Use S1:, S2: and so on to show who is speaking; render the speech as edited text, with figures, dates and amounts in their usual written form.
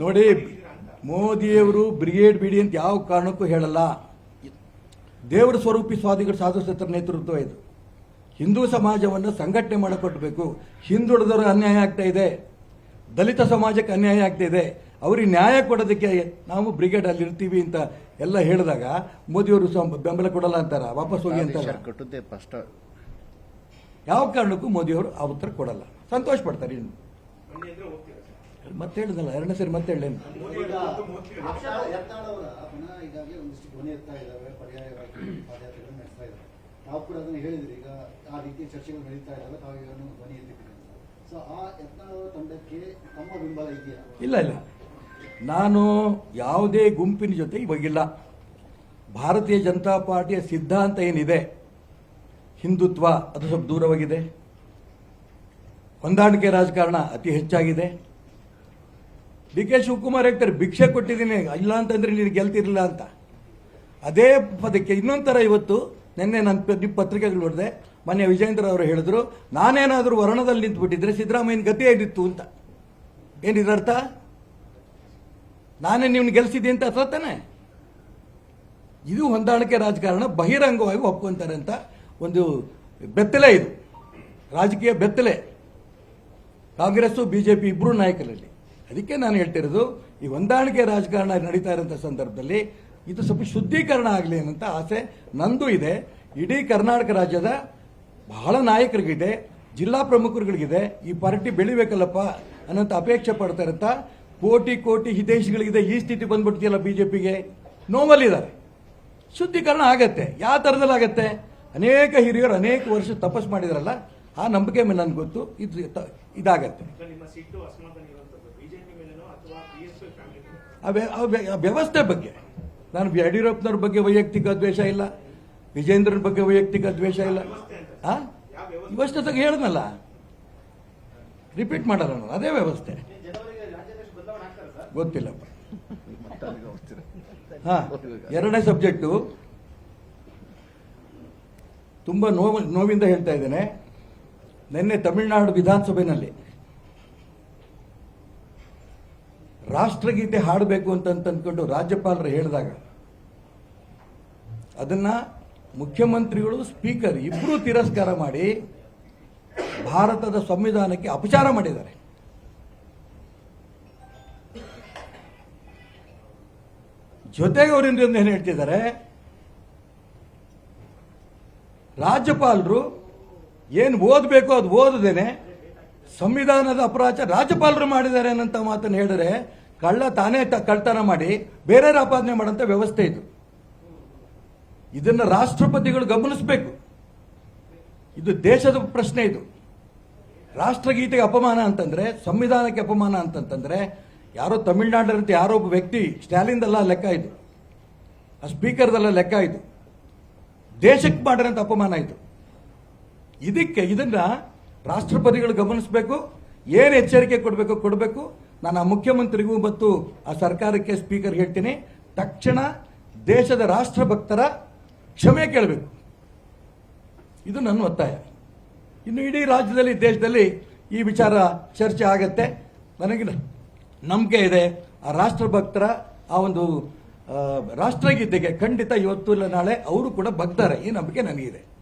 S1: ನೋಡಿ, ಮೋದಿಯವರು ಬ್ರಿಗೇಡ್ ಬಿಡಿ ಅಂತ ಯಾವ ಕಾರಣಕ್ಕೂ ಹೇಳಲ್ಲ. ದೇವರ ಸ್ವರೂಪಿ ಸ್ವಾದಿಗಳ ಸಾಧುಸತ್ರ ನೇತೃತ್ವ ಇದು. ಹಿಂದೂ ಸಮಾಜವನ್ನು ಸಂಘಟನೆ ಮಾಡಿಕೊಡ್ಬೇಕು. ಹಿಂದುಳಿದವರು ಅನ್ಯಾಯ ಆಗ್ತಾ ಇದೆ, ದಲಿತ ಸಮಾಜಕ್ಕೆ ಅನ್ಯಾಯ ಆಗ್ತಾ ಇದೆ, ಅವ್ರಿಗೆ ನ್ಯಾಯ ಕೊಡೋದಕ್ಕೆ ನಾವು ಬ್ರಿಗೇಡ್ ಅಲ್ಲಿ ಇರ್ತೀವಿ ಅಂತ ಎಲ್ಲ ಹೇಳಿದಾಗ ಮೋದಿಯವರು ಬೆಂಬಲ ಕೊಡಲ್ಲ ಅಂತಾರ, ವಾಪಸ್ ಹೋಗಿ ಅಂತಾರ. ಯಾವ ಕಾರಣಕ್ಕೂ ಮೋದಿಯವರು ಆ ಉತ್ತರ ಕೊಡಲ್ಲ, ಸಂತೋಷ ಪಡ್ತಾರೆ. ಇನ್ನು ಮತ್ತೆ ಹೇಳಿದಲ್ಲ, ಎರಡನೇ ಸರಿ ಮತ್ತೆ ಹೇಳೇನು.
S2: ನಾವು ಕೂಡ ಅದನ್ನು ಹೇಳಿದ್ರಿ. ಈಗ ಆ ರೀತಿಯ ಚರ್ಚೆಗಳು ನಡೀತಾ ಇದ್ದಾವೆ, ತಾವು ಧ್ವನಿ ಎತ್ತಿದ್ದೀರಿ. ಸೊ ಆ ಯತ್ನಾಳ್ ತಂಡಕ್ಕೆ ತಮ್ಮ ಬೆಂಬಲ ಇದೆಯಾ?
S1: ಇಲ್ಲ ಇಲ್ಲ, ನಾನು ಯಾವುದೇ ಗುಂಪಿನ ಜೊತೆ ಇವಾಗಿಲ್ಲ. ಭಾರತೀಯ ಜನತಾ ಪಾರ್ಟಿಯ ಸಿದ್ಧಾಂತ ಏನಿದೆ, ಹಿಂದುತ್ವ, ಅದು ಸ್ವಲ್ಪ ದೂರವಾಗಿದೆ. ಹೊಂದಾಣಿಕೆ ರಾಜಕಾರಣ ಅತಿ ಹೆಚ್ಚಾಗಿದೆ. ಡಿ ಕೆ ಶಿವಕುಮಾರ್ ಹೇಳ್ತಾರೆ, ಭಿಕ್ಷೆ ಕೊಟ್ಟಿದ್ದೀನಿ, ಇಲ್ಲ ಅಂತಂದ್ರೆ ನೀನು ಗೆಲ್ತಿರಲಿಲ್ಲ ಅಂತ. ಅದೇ ಪದಕ್ಕೆ ಇನ್ನೊಂಥರ ಇವತ್ತು ನಿನ್ನೆ ನನ್ನ ಪತ್ರಿಕೆಗಳು ನೋಡಿದೆ, ಮೊನ್ನೆ ವಿಜಯೇಂದ್ರ ಅವರು ಹೇಳಿದ್ರು, ನಾನೇನಾದರೂ ವರ್ಣದಲ್ಲಿ ನಿಂತುಬಿಟ್ಟಿದ್ರೆ ಸಿದ್ದರಾಮಯ್ಯನ ಗತಿ ಏನಿತ್ತು ಅಂತ. ಏನಿದರ್ಥ? ನಾನೇ ನೀವು ಗೆಲ್ಸಿದ್ದೆ ಅಂತ ಅರ್ಥ ತಾನೆ? ಇದು ಹೊಂದಾಣಿಕೆ ರಾಜಕಾರಣ, ಬಹಿರಂಗವಾಗಿ ಒಪ್ಕೊಂತಾರೆ ಅಂತ ಒಂದು ಬೆತ್ತಲೆ. ಇದು ರಾಜಕೀಯ ಬೆತ್ತಲೆ, ಕಾಂಗ್ರೆಸ್ ಬಿಜೆಪಿ ಇಬ್ಬರು ನಾಯಕರಲ್ಲಿ. ಅದಕ್ಕೆ ನಾನು ಹೇಳ್ತಿರೋದು, ಈ ಹೊಂದಾಣಿಕೆ ರಾಜಕಾರಣ ನಡೀತಾ ಇರೋಂಥ ಸಂದರ್ಭದಲ್ಲಿ ಇದು ಸ್ವಲ್ಪ ಶುದ್ಧೀಕರಣ ಆಗಲಿ ಅನ್ನೋಂಥ ಆಸೆ ನಂದು ಇದೆ. ಇಡೀ ಕರ್ನಾಟಕ ರಾಜ್ಯದ ಬಹಳ ನಾಯಕರಿಗಿದೆ, ಜಿಲ್ಲಾ ಪ್ರಮುಖರುಗಳಿಗಿದೆ. ಈ ಪಾರ್ಟಿ ಬೆಳಿಬೇಕಲ್ಲಪ್ಪ ಅನ್ನೋಂಥ ಅಪೇಕ್ಷೆ ಪಡ್ತಾರಂತ ಕೋಟಿ ಕೋಟಿ ಹಿತೈಷಿಗಳಿಗಿದೆ. ಈ ಸ್ಥಿತಿ ಬಂದ್ಬಿಡ್ತೀಯಲ್ಲ ಬಿಜೆಪಿಗೆ, ನೋವಲ್ಲಿದ್ದಾರೆ. ಶುದ್ಧೀಕರಣ ಆಗತ್ತೆ. ಯಾವ ಥರದಲ್ಲಿ ಆಗತ್ತೆ? ಅನೇಕ ಹಿರಿಯರು ಅನೇಕ ವರ್ಷ ತಪಸ್ ಮಾಡಿದಾರಲ್ಲ, ಆ ನಂಬಿಕೆ ಮೇಲೆ ನನ್ಗೆ ಗೊತ್ತು ಇದಾಗತ್ತೆ. ವ್ಯವಸ್ಥೆ ಬಗ್ಗೆ ನಾನು ಯಡಿಯೂರಪ್ಪನವ್ರ ಬಗ್ಗೆ ವೈಯಕ್ತಿಕ ದ್ವೇಷ ಇಲ್ಲ, ವಿಜೇಂದ್ರನ ಬಗ್ಗೆ ವೈಯಕ್ತಿಕ ದ್ವೇಷ ಇಲ್ಲ. ವ್ಯವಸ್ಥೆ ಹೇಳಿದ್ನಲ್ಲ, ರಿಪೀಟ್ ಮಾಡಲ್ಲ ನಾನು, ಅದೇ ವ್ಯವಸ್ಥೆ. ಗೊತ್ತಿಲ್ಲಪ್ಪ. ಎರಡನೇ ಸಬ್ಜೆಕ್ಟು ತುಂಬಾ ನೋವಿಂದ ಹೇಳ್ತಾ ಇದ್ದೇನೆ. ನಿನ್ನೆ ತಮಿಳುನಾಡು ವಿಧಾನಸಭೆಯಲ್ಲಿ ರಾಷ್ಟ್ರಗೀತೆ ಹಾಡಬೇಕು ಅಂತ ಅಂದ್ಕೊಂಡು ರಾಜ್ಯಪಾಲರು ಹೇಳಿದಾಗ ಅದನ್ನ ಮುಖ್ಯಮಂತ್ರಿಗಳು, ಸ್ಪೀಕರ್ ಇಬ್ಬರೂ ತಿರಸ್ಕಾರ ಮಾಡಿ ಭಾರತದ ಸಂವಿಧಾನಕ್ಕೆ ಅಪಚಾರ ಮಾಡಿದ್ದಾರೆ. ಜೊತೆಗೆ ಅವರಿಂದ ಏನು ಹೇಳ್ತಿದ್ದಾರೆ, ರಾಜ್ಯಪಾಲರು ಏನು ಓದಬೇಕು ಅದು ಓದದೇನೆ ಸಂವಿಧಾನದ ಅಪರಾಧ ರಾಜ್ಯಪಾಲರು ಮಾಡಿದ್ದಾರೆ ಅನ್ನಂತ ಮಾತನ್ನು ಹೇಳಿದ್ರೆ ಕಳ್ಳ ತಾನೇ ಕಳ್ತನ ಮಾಡಿ ಬೇರೆ ಆಪಾದನೆ ಮಾಡೋಂಥ ವ್ಯವಸ್ಥೆ ಇದು. ಇದನ್ನ ರಾಷ್ಟ್ರಪತಿಗಳು ಗಮನಿಸಬೇಕು. ಇದು ದೇಶದ ಪ್ರಶ್ನೆ. ಇದು ರಾಷ್ಟ್ರಗೀತೆಗೆ ಅಪಮಾನ ಅಂತಂದ್ರೆ, ಸಂವಿಧಾನಕ್ಕೆ ಅಪಮಾನ ಅಂತಂದ್ರೆ, ಯಾರೋ ತಮಿಳುನಾಡಿನಂತೆ ಯಾರೋ ಒಬ್ಬ ವ್ಯಕ್ತಿ, ಸ್ಟಾಲಿನ್ದಲ್ಲ ಲೆಕ್ಕ ಇದು, ಆ ಸ್ಪೀಕರ್ದಲ್ಲ ಲೆಕ್ಕ ಇದು, ದೇಶಕ್ಕೆ ಮಾಡಿರೋಂಥ ಅಪಮಾನ ಇದು. ಇದನ್ನ ರಾಷ್ಟ್ರಪತಿಗಳು ಗಮನಿಸಬೇಕು. ಏನು ಎಚ್ಚರಿಕೆ ಕೊಡಬೇಕು. ನಾನು ಆ ಮುಖ್ಯಮಂತ್ರಿಗೂ ಮತ್ತು ಆ ಸರ್ಕಾರಕ್ಕೆ, ಸ್ಪೀಕರ್ ಹೇಳ್ತೀನಿ, ತಕ್ಷಣ ದೇಶದ ರಾಷ್ಟ್ರಭಕ್ತರ ಕ್ಷಮೆ ಕೇಳಬೇಕು. ಇದು ನನ್ನ ಒತ್ತಾಯ. ಇನ್ನು ಇಡೀ ರಾಜ್ಯದಲ್ಲಿ, ದೇಶದಲ್ಲಿ ಈ ವಿಚಾರ ಚರ್ಚೆ ಆಗತ್ತೆ. ನನಗೆ ನಂಬಿಕೆ ಇದೆ, ಆ ರಾಷ್ಟ್ರಭಕ್ತರ ಆ ಒಂದು ರಾಷ್ಟ್ರಗೀತೆಗೆ ಖಂಡಿತ ಇವತ್ತು ಇಲ್ಲ ನಾಳೆ ಅವರು ಕೂಡ ಬಗ್ತಾರೆ. ಈ ನಂಬಿಕೆ ನನಗಿದೆ.